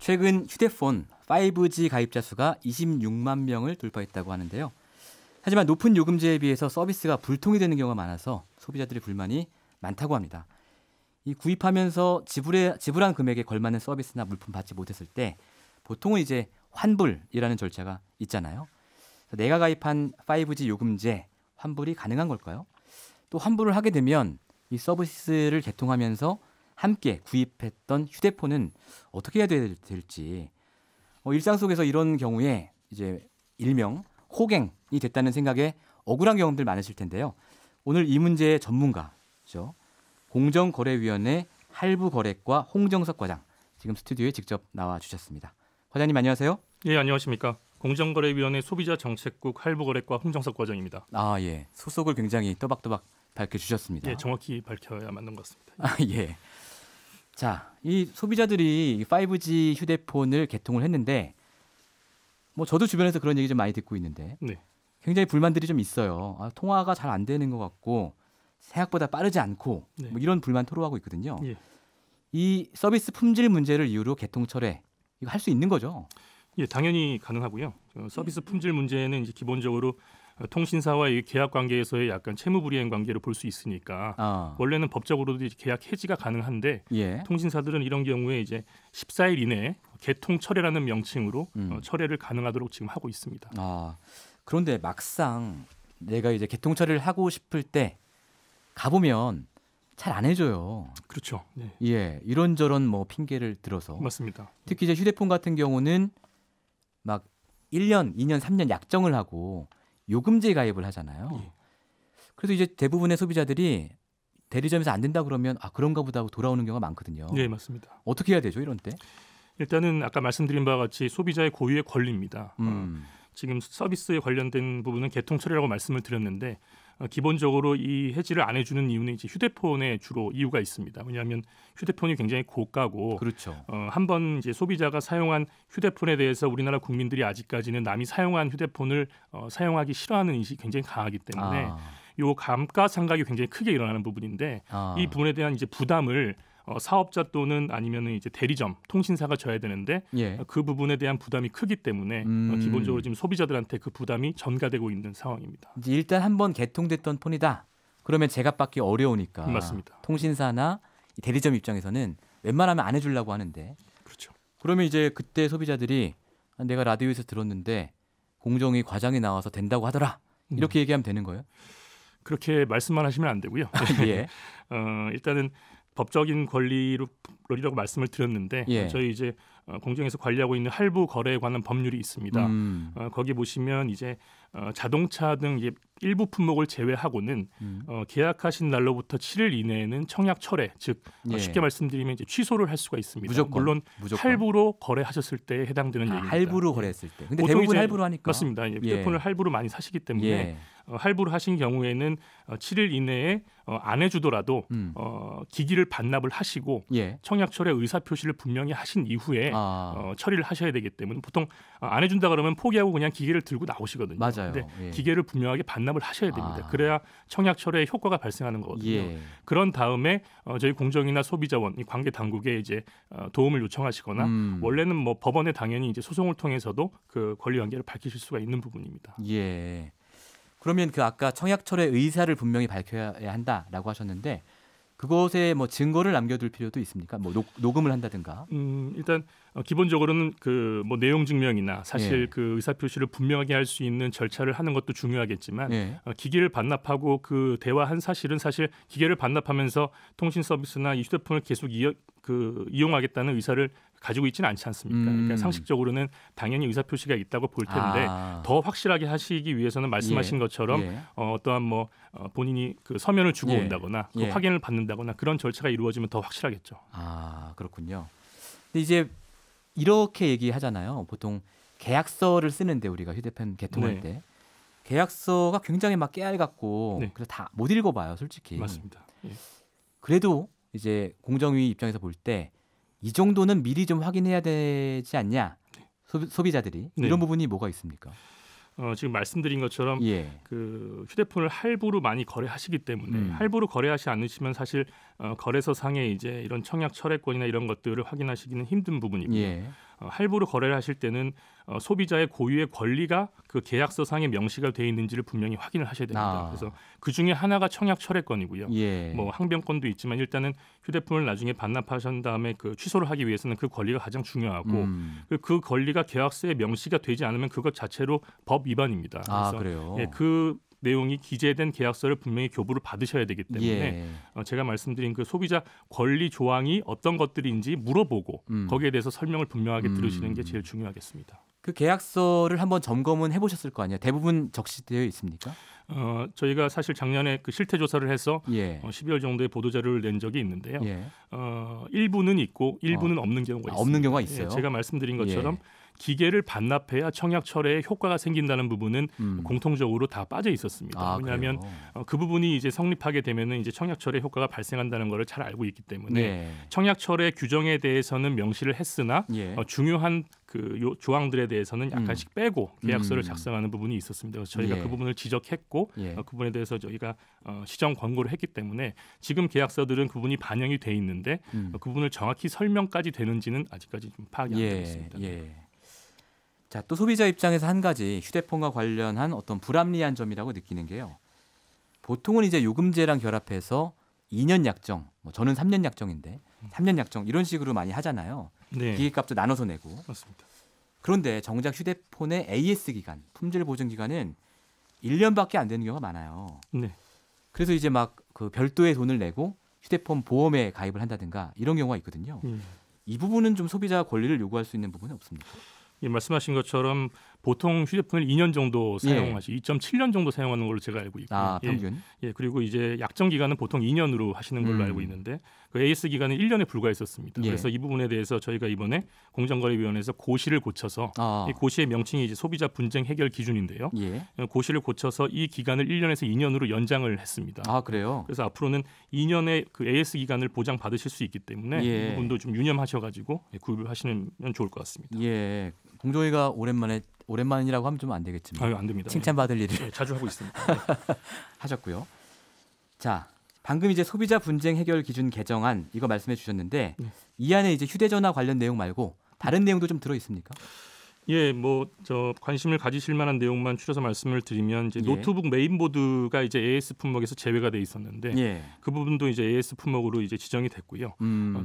최근 휴대폰 5G 가입자 수가 26만 명을 돌파했다고 하는데요. 하지만 높은 요금제에 비해서 서비스가 불통이 되는 경우가 많아서 소비자들의 불만이 많다고 합니다. 이 구입하면서 지불한 금액에 걸맞는 서비스나 물품 받지 못했을 때 보통은 이제 환불이라는 절차가 있잖아요. 내가 가입한 5G 요금제 환불이 가능한 걸까요? 또 환불을 하게 되면 이 서비스를 개통하면서 함께 구입했던 휴대폰은 어떻게 해야 될지 일상 속에서 이런 경우에 이제 일명 호갱이 됐다는 생각에 억울한 경험들 많으실 텐데요. 오늘 이 문제의 전문가죠. 공정거래위원회 할부거래과 홍정석 과장 지금 스튜디오에 직접 나와 주셨습니다. 과장님 안녕하세요. 예, 안녕하십니까. 공정거래위원회 소비자정책국 할부거래과 홍정석 과장입니다. 아, 예. 소속을 굉장히 또박또박 밝혀주셨습니다. 예, 정확히 밝혀야 맞는 것 같습니다. 아, 예. 자, 이 소비자들이 5G 휴대폰을 개통을 했는데 저도 주변에서 그런 얘기 좀 많이 듣고 있는데 네. 굉장히 불만들이 좀 있어요. 통화가 잘 안 되는 것 같고 생각보다 빠르지 않고 네. 이런 불만 토로하고 있거든요. 예. 이 서비스 품질 문제를 이유로 개통 철회 이거 할 수 있는 거죠? 예, 당연히 가능하고요. 서비스 품질 문제는 이제 기본적으로 통신사와의 계약 관계에서의 약간 채무불이행 관계로 볼 수 있으니까 원래는 법적으로도 이제 계약 해지가 가능한데 예. 통신사들은 이런 경우에 이제 14일 이내에 개통 철회라는 명칭으로 철회를 가능하도록 지금 하고 있습니다. 그런데 막상 내가 이제 개통 철회를 하고 싶을 때 가보면 잘 안 해줘요. 그렇죠. 네. 예, 이런저런 핑계를 들어서. 맞습니다. 특히 이제 휴대폰 같은 경우는 막 1년, 2년, 3년 약정을 하고 요금제 가입을 하잖아요. 예. 그래서 이제 대부분의 소비자들이 대리점에서 안 된다 그러면 그런가 보다 하고 돌아오는 경우가 많거든요. 네, 맞습니다. 어떻게 해야 되죠, 이런 때? 일단은 아까 말씀드린 바와 같이 소비자의 고유의 권리입니다. 지금 서비스에 관련된 부분은 개통 철회라고 말씀을 드렸는데 기본적으로 이 해지를 안 해주는 이유는 이제 휴대폰에 주로 이유가 있습니다. 왜냐하면 휴대폰이 굉장히 고가고, 그렇죠. 한번 이제 소비자가 사용한 휴대폰에 대해서 우리나라 국민들이 아직까지는 남이 사용한 휴대폰을 사용하기 싫어하는 인식이 굉장히 강하기 때문에 요 감가상각이 굉장히 크게 일어나는 부분인데 이 부분에 대한 이제 부담을 사업자 또는 아니면은 이제 대리점, 통신사가 져야 되는데 예. 그 부분에 대한 부담이 크기 때문에 기본적으로 지금 소비자들한테 그 부담이 전가되고 있는 상황입니다. 이제 일단 한번 개통됐던 폰이다. 그러면 제값받기 어려우니까. 맞습니다. 통신사나 대리점 입장에서는 웬만하면 안 해주려고 하는데. 그렇죠. 그러면 이제 그때 소비자들이 내가 라디오에서 들었는데 공정위 과장이 나와서 된다고 하더라. 이렇게 얘기하면 되는 거예요? 그렇게 말씀만 하시면 안 되고요. 예. 일단은 법적인 권리라고 말씀을 드렸는데 예. 저희 이제 공정에서 관리하고 있는 할부 거래에 관한 법률이 있습니다. 거기 보시면 이제 자동차 등 이제 일부 품목을 제외하고는 계약하신 날로부터 7일 이내에는 청약 철회, 즉 쉽게 말씀드리면 이제 취소를 할 수가 있습니다. 물론 할부로 거래하셨을 때에 해당되는 얘기입니다. 할부로 거래했을 때. 근데 대부분 할부로 하니까. 맞습니다. 휴대폰을 할부로 많이 사시기 때문에 할부를 하신 경우에는 7일 이내에 안 해주더라도 기기를 반납을 하시고 청약 철회 의사 표시를 분명히 하신 이후에 처리를 하셔야 되기 때문에 보통 안 해준다 그러면 포기하고 그냥 기계를 들고 나오시거든요. 맞아요. 근데 기계를 분명하게 반납을 하셔야 됩니다. 그래야 청약 철회의 효과가 발생하는 거거든요. 그런 다음에 저희 공정이나 소비자원 이 관계 당국에 이제 도움을 요청하시거나 원래는 법원에 당연히 이제 소송을 통해서도 그 권리 관계를 밝히실 수가 있는 부분입니다. 예. 그러면 아까 청약 철회 의사를 분명히 밝혀야 한다라고 하셨는데 그것에 증거를 남겨둘 필요도 있습니까? 녹음을 한다든가. 일단 기본적으로는 내용 증명이나 사실 그 의사 표시를 분명하게 할 수 있는 절차를 하는 것도 중요하겠지만 기기를 반납하고 그 대화한 사실은 사실 기계를 반납하면서 통신 서비스나 이 휴대폰을 계속 이용하겠다는 의사를 가지고 있지는 않지 않습니까? 그러니까 상식적으로는 당연히 의사 표시가 있다고 볼 텐데 더 확실하게 하시기 위해서는 말씀하신 것처럼 어떠한 본인이 그 서면을 주고 온다거나 그 확인을 받는다거나 그런 절차가 이루어지면 더 확실하겠죠. 그렇군요. 근데 이제 이렇게 얘기하잖아요. 보통 계약서를 쓰는데 우리가 휴대폰 개통할 때 계약서가 굉장히 깨알 같고 그래서 다 못 읽어봐요, 솔직히. 맞습니다. 그래도 이제 공정위 입장에서 볼 때 이 정도는 미리 좀 확인해야 되지 않냐? 소비자들이 이런 부분이 뭐가 있습니까? 지금 말씀드린 것처럼 그 휴대폰을 할부로 많이 거래하시기 때문에 할부로 거래하지 않으시면 사실 거래서 상에 이제 이런 청약 철회권이나 이런 것들을 확인하시기는 힘든 부분이고요. 할부로 거래를 하실 때는 소비자의 고유의 권리가 그 계약서상에 명시가 돼 있는지를 분명히 확인을 하셔야 됩니다. 그래서 그 중에 하나가 청약 철회권이고요. 예. 뭐 항변권도 있지만 일단은 휴대폰을 나중에 반납하신 다음에 그 취소를 하기 위해서는 그 권리가 가장 중요하고 그 권리가 계약서에 명시가 되지 않으면 그것 자체로 법 위반입니다. 그래서 그래요? 예, 그 내용이 기재된 계약서를 분명히 교부를 받으셔야 되기 때문에 제가 말씀드린 그 소비자 권리 조항이 어떤 것들인지 물어보고 거기에 대해서 설명을 분명하게 들으시는 게 제일 중요하겠습니다. 그 계약서를 한번 점검은 해보셨을 거 아니에요? 대부분 적시되어 있습니까? 저희가 사실 작년에 그 실태 조사를 해서 12월 정도에 보도 자료를 낸 적이 있는데요. 일부는 있고 일부는 없는 경우가 있습니다. 없는 경우가 있어요. 제가 말씀드린 것처럼 기계를 반납해야 청약 철회에 효과가 생긴다는 부분은 공통적으로 다 빠져 있었습니다. 왜냐하면 그 부분이 이제 성립하게 되면은 이제 청약 철회 효과가 발생한다는 것을 잘 알고 있기 때문에 청약 철회 규정에 대해서는 명시를 했으나 중요한 그 조항들에 대해서는 약간씩 빼고 계약서를 작성하는 부분이 있었습니다. 그래서 저희가 그 부분을 지적했고 그 부분에 대해서 저희가 시정 권고를 했기 때문에 지금 계약서들은 그 부분이 반영이 돼 있는데 그 부분을 정확히 설명까지 되는지는 아직까지 좀 파악이 안 되고 있습니다. 자, 또 소비자 입장에서 한 가지 휴대폰과 관련한 어떤 불합리한 점이라고 느끼는 게요. 보통은 이제 요금제랑 결합해서 2년 약정, 뭐 저는 3년 약정인데 3년 약정 이런 식으로 많이 하잖아요. 기기값도 나눠서 내고. 맞습니다. 그런데 정작 휴대폰의 AS 기간, 품질 보증 기간은 1년밖에 안 되는 경우가 많아요. 그래서 이제 막 그 별도의 돈을 내고 휴대폰 보험에 가입을 한다든가 이런 경우가 있거든요. 이 부분은 좀 소비자 권리를 요구할 수 있는 부분은 없습니까? 말씀하신 것처럼 보통 휴대폰을 2년 정도 사용하시, 2.7년 정도 사용하는 걸로 제가 알고 있고, 평균. 그리고 이제 약정 기간은 보통 2년으로 하시는 걸로 알고 있는데 그 AS 기간은 1년에 불과했었습니다. 그래서 이 부분에 대해서 저희가 이번에 공정거래위원회에서 고시를 고쳐서 이 고시의 명칭이 이제 소비자 분쟁 해결 기준인데요. 고시를 고쳐서 이 기간을 1년에서 2년으로 연장을 했습니다. 그래요? 그래서 앞으로는 2년의 그 AS 기간을 보장 받으실 수 있기 때문에 이 부분도 좀 유념하셔가지고 구입을 하시면 좋을 것 같습니다. 공정위가 오랜만이라고 하면 좀 안 되겠지만 안 됩니다. 칭찬받을 일을 자주 하고 있습니다. 하셨고요. 자, 방금 이제 소비자 분쟁 해결 기준 개정안 이거 말씀해 주셨는데 이 안에 이제 휴대전화 관련 내용 말고 다른 내용도 좀 들어 있습니까? 저 관심을 가지실 만한 내용만 추려서 말씀을 드리면 이제 노트북 메인보드가 이제 AS 품목에서 제외가 돼 있었는데 그 부분도 이제 AS 품목으로 이제 지정이 됐고요.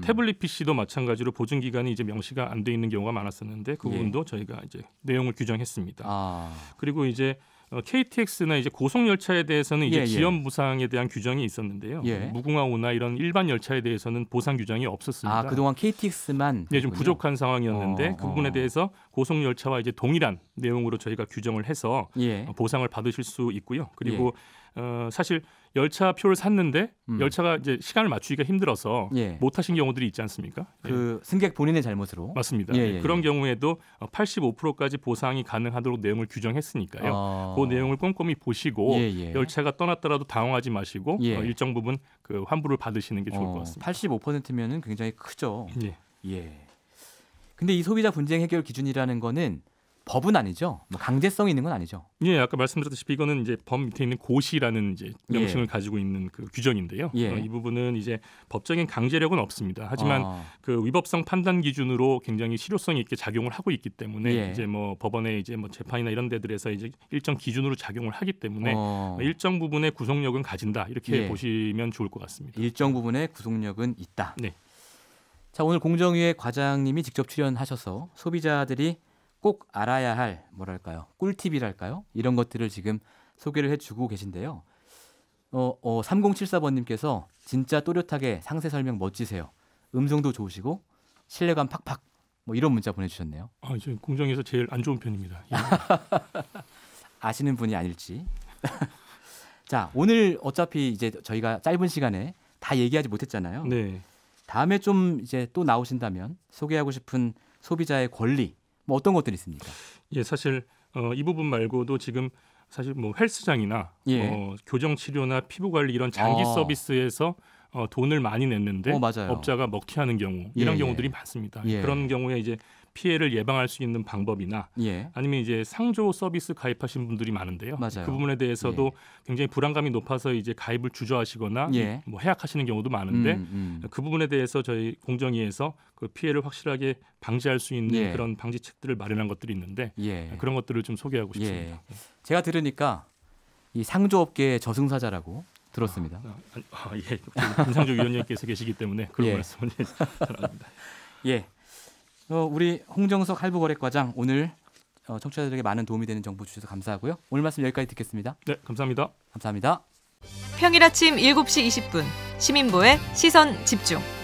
태블릿 PC도 마찬가지로 보증 기간이 이제 명시가 안 돼 있는 경우가 많았었는데 그 부분도 저희가 이제 내용을 규정했습니다. 그리고 이제 KTX나 이제 고속 열차에 대해서는 이제 지연 부상에 대한 규정이 있었는데요. 무궁화 5나 이런 일반 열차에 대해서는 보상 규정이 없었습니다. 그동안 KTX만 좀 부족한 상황이었는데 그 부분에 대해서 고속 열차와 이제 동일한 내용으로 저희가 규정을 해서 보상을 받으실 수 있고요. 그리고 사실 열차표를 샀는데 열차가 이제 시간을 맞추기가 힘들어서 못 타신 경우들이 있지 않습니까? 그 승객 본인의 잘못으로. 맞습니다. 그런 경우에도 85%까지 보상이 가능하도록 내용을 규정했으니까요. 그 내용을 꼼꼼히 보시고 열차가 떠났더라도 당황하지 마시고 일정 부분 그 환불을 받으시는 게 좋을 것 같습니다. 85%면은 굉장히 크죠. 근데 이 소비자 분쟁 해결 기준이라는 거는 법은 아니죠? 뭐 강제성이 있는 건 아니죠? 아까 말씀드렸다시피 이거는 이제 법 밑에 있는 고시라는 이제 명칭을 가지고 있는 그 규정인데요. 이 부분은 이제 법적인 강제력은 없습니다. 하지만 그 위법성 판단 기준으로 굉장히 실효성 있게 작용을 하고 있기 때문에 이제 뭐 법원의 이제 뭐 재판이나 이런 데들에서 이제 일정 기준으로 작용을 하기 때문에 일정 부분의 구속력은 가진다 이렇게 보시면 좋을 것 같습니다. 일정 부분의 구속력은 있다. 자, 오늘 공정위의 과장님이 직접 출연하셔서 소비자들이 꼭 알아야 할 뭐랄까요? 꿀팁이랄까요? 이런 것들을 지금 소개를 해주고 계신데요. 3074번님께서 진짜 또렷하게 상세 설명 멋지세요. 음성도 좋으시고 신뢰감 팍팍 뭐 이런 문자 보내주셨네요. 지금 공정에서 제일 안 좋은 편입니다. 아시는 분이 아닐지. 자, 오늘 어차피 이제 저희가 짧은 시간에 다 얘기하지 못했잖아요. 다음에 좀 이제 또 나오신다면 소개하고 싶은 소비자의 권리 뭐 어떤 것들이 있습니까? 사실 이 부분 말고도 지금 사실 뭐 헬스장이나 교정 치료나 피부 관리 이런 장기 서비스에서 돈을 많이 냈는데 맞아요. 업자가 먹튀하는 경우 이런 예, 경우들이 많습니다. 예. 그런 경우에 이제 피해를 예방할 수 있는 방법이나 예. 아니면 이제 상조 서비스 가입하신 분들이 많은데요. 맞아요. 그 부분에 대해서도 굉장히 불안감이 높아서 이제 가입을 주저하시거나 뭐 해약하시는 경우도 많은데 그 부분에 대해서 저희 공정위에서 그 피해를 확실하게 방지할 수 있는 그런 방지책들을 마련한 것들이 있는데 그런 것들을 좀 소개하고 싶습니다. 제가 들으니까 이 상조업계의 저승사자라고 들었습니다. 김상조 위원님께서 계시기 때문에 그런 말씀을 전합니다. 예. 우리 홍정석 할부거래과장 오늘 청취자들에게 많은 도움이 되는 정보 주셔서 감사하고요. 오늘 말씀 여기까지 듣겠습니다. 네, 감사합니다. 감사합니다. 평일 아침 7시 20분 시민보의 시선 집중.